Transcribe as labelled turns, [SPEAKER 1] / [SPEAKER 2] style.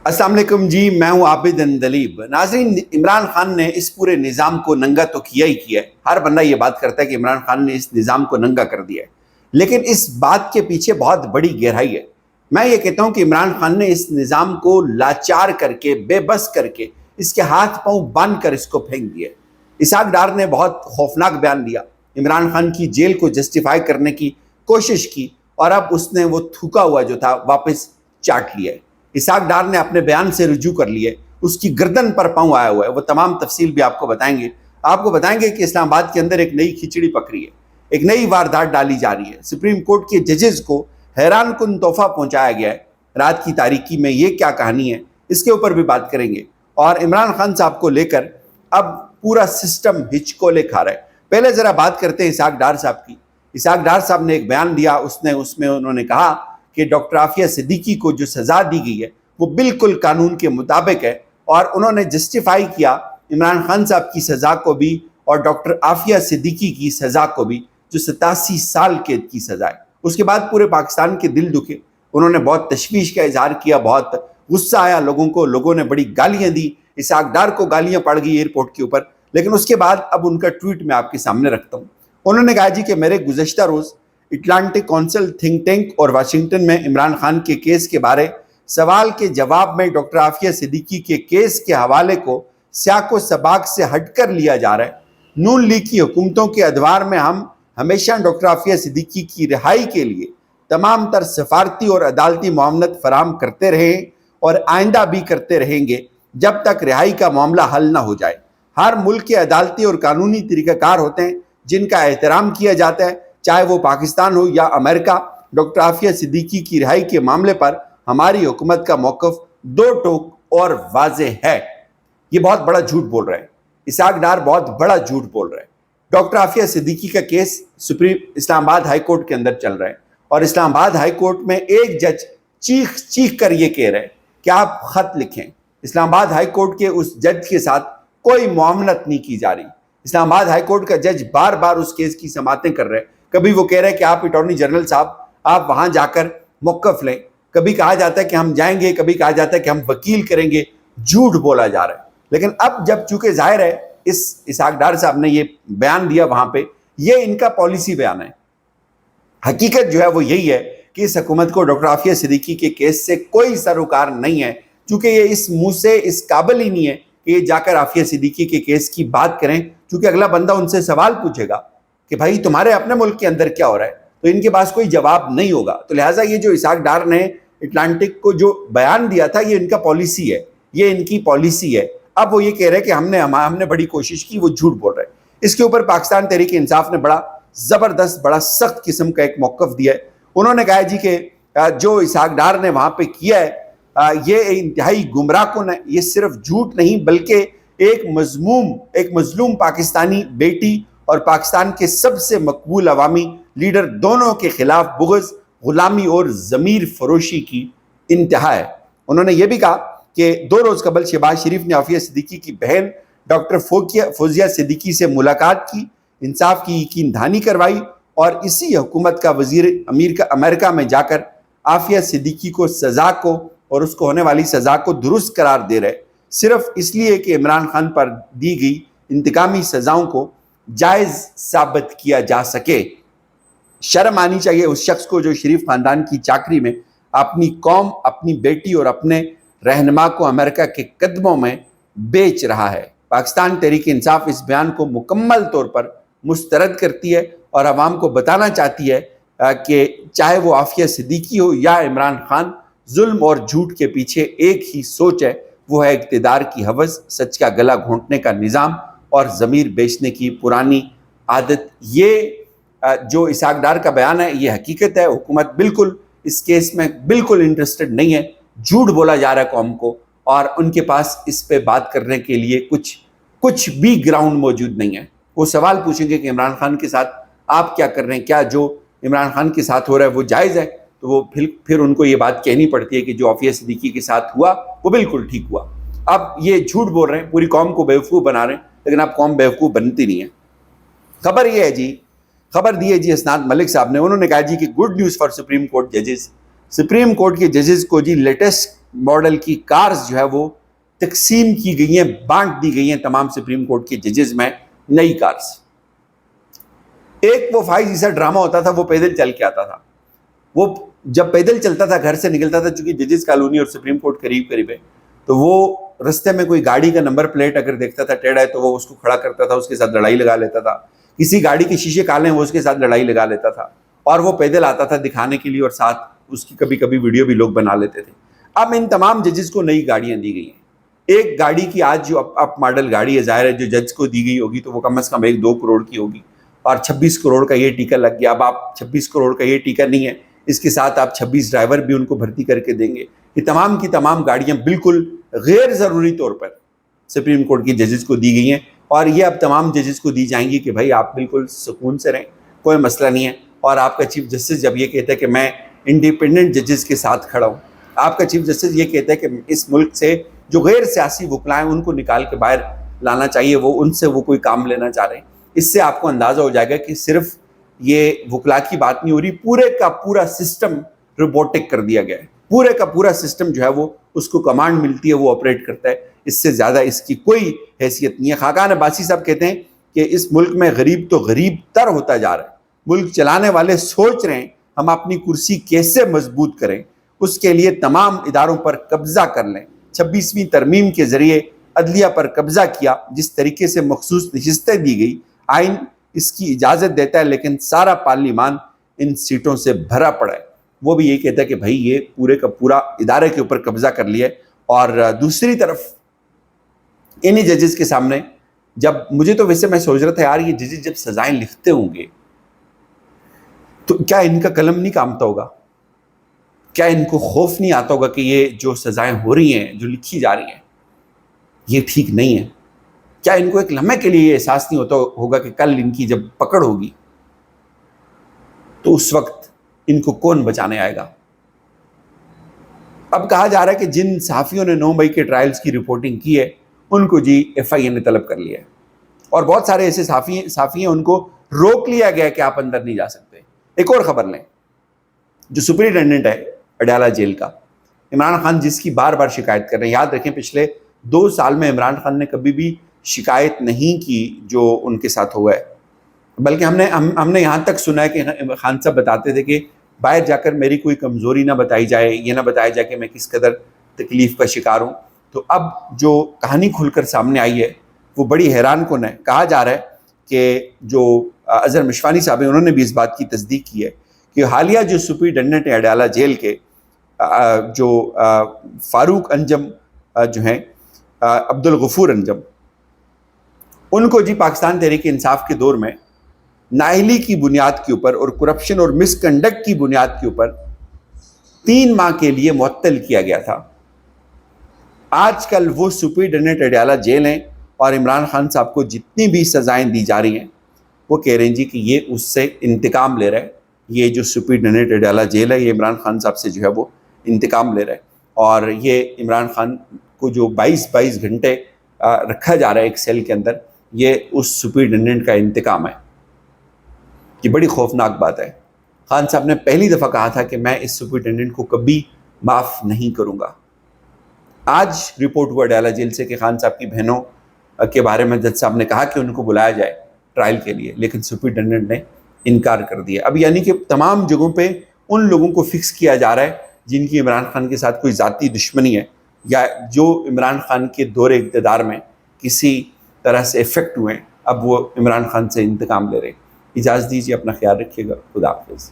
[SPEAKER 1] السلام علیکم جی، میں ہوں عابد اندلیب۔ ناظرین، عمران خان نے اس پورے نظام کو ننگا تو کیا ہی کیا ہے۔ ہر بندہ یہ بات کرتا ہے کہ عمران خان نے اس نظام کو ننگا کر دیا ہے، لیکن اس بات کے پیچھے بہت بڑی گہرائی ہے۔ میں یہ کہتا ہوں کہ عمران خان نے اس نظام کو لاچار کر کے، بے بس کر کے، اس کے ہاتھ پاؤں باندھ کر اس کو پھینک دیا۔ اسحاق ڈار نے بہت خوفناک بیان دیا، عمران خان کی جیل کو جسٹیفائی کرنے کی کوشش کی، اور اب اس نے وہ تھوکا ہوا جو تھا واپس چاٹ لیا ہے۔ اسحاق ڈار نے اپنے بیان سے رجوع کر لیے، اس کی گردن پر پاؤں آیا ہوا ہے۔ وہ تمام تفصیل بھی آپ کو بتائیں گے۔ آپ کو بتائیں گے کہ اسلام آباد کے اندر ایک نئی کھچڑی پک رہی ہے، ایک نئی واردات ڈالی جا رہی ہے۔ سپریم کورٹ کے ججز کو حیران کن تحفہ پہنچایا گیا ہے۔ رات کی تاریکی میں یہ کیا کہانی ہے، اس کے اوپر بھی بات کریں گے۔ اور عمران خان صاحب کو لے کر اب پورا سسٹم ہچکولے کھا رہا ہے۔ پہلے ذرا بات کرتے ہیں اسحاق ڈار صاحب کی۔ اسحاق ڈار صاحب نے ایک بیان دیا، اس میں انہوں نے کہا کہ ڈاکٹر عافیہ صدیقی کو جو سزا دی گئی ہے وہ بالکل قانون کے مطابق ہے، اور انہوں نے جسٹیفائی کیا عمران خان صاحب کی سزا کو بھی اور ڈاکٹر عافیہ صدیقی کی سزا کو بھی، جو 87 سال قید کی سزا ہے۔ اس کے بعد پورے پاکستان کے دل دکھے، انہوں نے بہت تشویش کا اظہار کیا، بہت غصہ آیا لوگوں کو، لوگوں نے بڑی گالیاں دی، اسحاق ڈار کو گالیاں پڑ گئی ایئرپورٹ کے اوپر۔ لیکن اس کے بعد اب ان کا ٹویٹ میں آپ کے سامنے رکھتا ہوں۔ انہوں نے کہا جی کہ میرے گزشتہ روز اٹلانٹک کونسل تھنک ٹینک اور واشنگٹن میں عمران خان کے کیس کے بارے سوال کے جواب میں ڈاکٹر عافیہ صدیقی کے کیس کے حوالے کو سیاق و سباق سے ہٹ کر لیا جا رہا ہے۔ نون لیگ کی حکومتوں کے ادوار میں ہم ہمیشہ ڈاکٹر عافیہ صدیقی کی رہائی کے لیے تمام تر سفارتی اور عدالتی معاونت فراہم کرتے رہے اور آئندہ بھی کرتے رہیں گے جب تک رہائی کا معاملہ حل نہ ہو جائے۔ ہر ملک کے عدالتی اور قانونی طریقہ کار ہوتے ہیں جن کا احترام کیا جاتا ہے، چاہے وہ پاکستان ہو یا امریکہ۔ ڈاکٹر عافیہ صدیقی کی رہائی کے معاملے پر ہماری حکومت کا موقف دو ٹوک اور واضح ہے۔ یہ بہت بڑا جھوٹ بول رہے ہیں، اسحاق ڈار بہت بڑا جھوٹ بول رہے ہیں۔ ڈاکٹر عافیہ صدیقی کا کیس اسلام آباد ہائی کورٹ کے اندر چل رہا ہے، اور اسلام آباد ہائی کورٹ میں ایک جج چیخ کر یہ کہہ رہے ہیں کہ آپ خط لکھیں۔ اسلام آباد ہائی کورٹ کے اس جج کے ساتھ کوئی معاونت نہیں کی جا رہی۔ اسلام آباد ہائی کورٹ کا جج بار بار اس کیس کی سماعتیں کر رہے ہیں۔ کبھی وہ کہہ رہے ہیں کہ آپ اٹارنی جنرل صاحب آپ وہاں جا کر موقف لیں، کبھی کہا جاتا ہے کہ ہم جائیں گے، کبھی کہا جاتا ہے کہ ہم وکیل کریں گے۔ جھوٹ بولا جا رہا ہے۔ لیکن اب جب چونکہ ظاہر ہے اسحاق ڈار صاحب نے یہ بیان دیا وہاں پہ، یہ ان کا پالیسی بیان ہے۔ حقیقت جو ہے وہ یہی ہے کہ اس حکومت کو ڈاکٹر عافیہ صدیقی کے کیس سے کوئی سروکار نہیں ہے، چونکہ یہ اس منہ سے اس قابل ہی نہیں ہے کہ یہ جا کر عافیہ صدیقی کے کیس کی بات کریں، چونکہ اگلا بندہ ان سے سوال پوچھے گا کہ بھائی تمہارے اپنے ملک کے اندر کیا ہو رہا ہے، تو ان کے پاس کوئی جواب نہیں ہوگا۔ تو لہٰذا یہ جو اسحاق ڈار نے اٹلانٹک کو جو بیان دیا تھا، یہ ان کا پالیسی ہے، یہ ان کی پالیسی ہے۔ اب وہ یہ کہہ رہے ہیں کہ ہم نے بڑی کوشش کی، وہ جھوٹ بول رہے ہیں۔ اس کے اوپر پاکستان تحریک انصاف نے بڑا زبردست، بڑا سخت قسم کا ایک موقف دیا ہے۔ انہوں نے کہا جی کہ جو اسحاق ڈار نے وہاں پہ کیا ہے یہ انتہائی گمراہ کن ہے۔ یہ صرف جھوٹ نہیں بلکہ ایک مظلوم پاکستانی بیٹی اور پاکستان کے سب سے مقبول عوامی لیڈر دونوں کے خلاف بغض، غلامی اور ضمیر فروشی کی انتہا ہے۔ انہوں نے یہ بھی کہا کہ 2 روز قبل شہباز شریف نے عافیہ صدیقی کی بہن ڈاکٹر فوزیہ صدیقی سے ملاقات کی، انصاف کی یقین دہانی کروائی، اور اسی حکومت کا وزیر امیر کا امریکہ میں جا کر عافیہ صدیقی کو سزا کو اور اس کو ہونے والی سزا کو درست قرار دے رہے، صرف اس لیے کہ عمران خان پر دی گئی انتقامی سزاؤں کو جائز ثابت کیا جا سکے۔ شرم آنی چاہیے اس شخص کو جو شریف خاندان کی چاکری میں اپنی قوم، اپنی بیٹی اور اپنے رہنما کو امریکہ کے قدموں میں بیچ رہا ہے۔ پاکستان تحریک انصاف اس بیان کو مکمل طور پر مسترد کرتی ہے اور عوام کو بتانا چاہتی ہے کہ چاہے وہ عافیہ صدیقی ہو یا عمران خان، ظلم اور جھوٹ کے پیچھے ایک ہی سوچ ہے، وہ ہے اقتدار کی ہوس، سچ کا گلا گھونٹنے کا نظام اور ضمیر بیچنے کی پرانی عادت۔ یہ جو اسحاق ڈار کا بیان ہے یہ حقیقت ہے۔ حکومت بالکل اس کیس میں بالکل انٹرسٹڈ نہیں ہے، جھوٹ بولا جا رہا ہے قوم کو، اور ان کے پاس اس پہ بات کرنے کے لیے کچھ بھی گراؤنڈ موجود نہیں ہے۔ وہ سوال پوچھیں گے کہ عمران خان کے ساتھ آپ کیا کر رہے ہیں، کیا جو عمران خان کے ساتھ ہو رہا ہے وہ جائز ہے؟ تو وہ پھر ان کو یہ بات کہنی پڑتی ہے کہ جو عافیہ صدیقی کے ساتھ ہوا وہ بالکل ٹھیک ہوا۔ اب یہ جھوٹ بول رہے ہیں، پوری قوم کو بیوقوف بنا رہے ہیں، لیکن اب قوم بیوقوف بنتی نہیں ہے۔ خبر یہ ہے جی، خبر دی ہے جی اسناد ملک صاحب نے، انہوں نے کہا جی کہ good news for supreme court ججز۔ سپریم کورٹ کے ججز کو جی لیٹسٹ ماڈل کی کارز جو ہے وہ تقسیم کی گئی ہیں، بانٹ دی گئی ہیں تمام سپریم کورٹ کے ججز میں نئی کارز۔ ایک وہ فائز عیسیٰ ڈرامہ ہوتا تھا، وہ پیدل چل کے آتا تھا، وہ جب پیدل چلتا تھا گھر سے نکلتا تھا، چونکہ ججز کالونی اور سپریم کورٹ قریب قریب ہے، تو وہ رستے میں کوئی گاڑی کا نمبر پلیٹ اگر دیکھتا تھا ٹیڑھا ہے تو وہ اس کو کھڑا کرتا تھا، اس کے ساتھ لڑائی لگا لیتا تھا، کسی گاڑی کے شیشے کالے ہیں وہ اس کے ساتھ لڑائی لگا لیتا تھا، اور وہ پیدل آتا تھا دکھانے کے لیے، اور ساتھ اس کی کبھی کبھی ویڈیو بھی لوگ بنا لیتے تھے۔ اب ان تمام ججز کو نئی گاڑیاں دی گئی ہیں۔ ایک گاڑی کی آج جو اپ ماڈل گاڑی ہے، ظاہر ہے جو جج کو دی گئی ہوگی تو وہ کم از کم 1-2 کروڑ کی ہوگی، اور 26 کروڑ کا یہ ٹیکہ لگ گیا۔ اب آپ 26 کروڑ کا یہ ٹیکہ نہیں ہے، اس کے ساتھ آپ 26 ڈرائیور بھی ان کو بھرتی کر کے دیں گے۔ یہ تمام کی تمام گاڑیاں بالکل غیر ضروری طور پر سپریم کورٹ کی ججز کو دی گئی ہیں، اور یہ اب تمام ججز کو دی جائیں گی کہ بھائی آپ بالکل سکون سے رہیں، کوئی مسئلہ نہیں ہے۔ اور آپ کا چیف جسٹس جب یہ کہتا ہے کہ میں انڈیپینڈنٹ ججز کے ساتھ کھڑا ہوں، آپ کا چیف جسٹس یہ کہتا ہے کہ اس ملک سے جو غیر سیاسی وکلا ہیں ان کو نکال کے باہر لانا چاہیے، وہ ان سے وہ کوئی کام لینا چاہ رہے ہیں، اس سے آپ کو اندازہ ہو جائے گا کہ صرف یہ وکلا کی بات نہیں ہو رہی، پورے کا پورا سسٹم روبوٹک کر دیا گیا ہے، پورے کا پورا سسٹم جو ہے وہ اس کو کمانڈ ملتی ہے، وہ آپریٹ کرتا ہے، اس سے زیادہ اس کی کوئی حیثیت نہیں ہے۔ خاقان عباسی صاحب کہتے ہیں کہ اس ملک میں غریب تو غریب تر ہوتا جا رہا ہے، ملک چلانے والے سوچ رہے ہیں ہم اپنی کرسی کیسے مضبوط کریں، اس کے لیے تمام اداروں پر قبضہ کر لیں۔ 26ویں ترمیم کے ذریعے عدلیہ پر قبضہ کیا، جس طریقے سے مخصوص نشستیں دی گئی، آئین اس کی اجازت دیتا ہے، لیکن سارا پارلیمان ان سیٹوں سے بھرا پڑا ہے۔ وہ بھی یہ کہتا ہے کہ بھائی یہ پورے کا پورا ادارے کے اوپر قبضہ کر لیا ہے۔ اور دوسری طرف انہی ججز کے سامنے جب مجھے تو ویسے میں سوچ رہا تھا یار یہ ججز جب سزائیں لکھتے ہوں گے تو کیا ان کا قلم نہیں کامتا ہوگا؟ کیا ان کو خوف نہیں آتا ہوگا کہ یہ جو سزائیں ہو رہی ہیں، جو لکھی جا رہی ہیں، یہ ٹھیک نہیں ہے؟ کیا ان کو ایک لمحے کے لیے یہ احساس نہیں ہوتا ہوگا کہ کل ان کی جب پکڑ ہوگی تو اس وقت ان کو کون بچانے آئے گا؟ اب کہا جا رہا ہے کہ جن صحافیوں نے 9 مئی کے ٹرائلز کی رپورٹنگ کی ہے ان کو FIA نے طلب کر لیا ہے، اور بہت سارے ایسے صحافی ہیں ان کو روک لیا گیا کہ آپ اندر نہیں جا سکتے۔ ایک اور خبر لیں، جو سپرنٹینڈنٹ ہے اڈیالہ جیل کا، عمران خان جس کی بار بار شکایت کر رہے ہیں، یاد رکھیں پچھلے 2 سال میں عمران خان نے کبھی بھی شکایت نہیں کی جو ان کے ساتھ ہوا ہے، بلکہ ہم نے یہاں تک سنا ہے کہ خان صاحب بتاتے تھے کہ باہر جا کر میری کوئی کمزوری نہ بتائی جائے، یہ نہ بتایا جائے کہ میں کس قدر تکلیف کا شکار ہوں۔ تو اب جو کہانی کھل کر سامنے آئی ہے وہ بڑی حیران کن ہے۔ کہا جا رہا ہے کہ جو اظہر مشوانی صاحب ہیں انہوں نے بھی اس بات کی تصدیق کی ہے کہ حالیہ جو سپرنٹینڈنٹ ہیں اڈیالہ جیل کے، جو فاروق انجم جو ہیں، عبدالغفور انجم، ان کو پاکستان تحریک انصاف کے دور میں نااہلی کی بنیاد کے اوپر اور کرپشن اور مس کنڈکٹ کی بنیاد کے اوپر 3 ماہ کے لیے معطل کیا گیا تھا۔ آج کل وہ سپرنٹینڈنٹ اڈیالہ جیل ہیں، اور عمران خان صاحب کو جتنی بھی سزائیں دی جا رہی ہیں وہ کہہ رہے ہیں کہ یہ اس سے انتقام لے رہا ہے، یہ جو سپرنٹینڈنٹ اڈیالہ جیل ہے یہ عمران خان صاحب سے جو ہے وہ انتقام لے رہا ہے، اور یہ عمران خان کو جو 22 گھنٹے رکھا جا رہا ہے ایک سیل کے اندر، یہ اس سپرنٹینڈنٹ کا انتقام ہے۔ یہ بڑی خوفناک بات ہے۔ خان صاحب نے پہلی دفعہ کہا تھا کہ میں اس سپرنٹینڈنٹ کو کبھی معاف نہیں کروں گا۔ آج رپورٹ ہوا اڈیالہ جیل سے کہ خان صاحب کی بہنوں کے بارے میں جج صاحب نے کہا کہ ان کو بلایا جائے ٹرائل کے لیے، لیکن سپرنٹینڈنٹ نے انکار کر دیا۔ اب یعنی کہ تمام جگہوں پہ ان لوگوں کو فکس کیا جا رہا ہے جن کی عمران خان کے ساتھ کوئی ذاتی دشمنی ہے، یا جو عمران خان کے دور اقتدار میں کسی طرح سے افیکٹ ہوئے ہیں، اب وہ عمران خان سے انتقام لے رہے ہیں۔ اجازت دیجیے، اپنا خیال رکھیے گا، خدا حافظ۔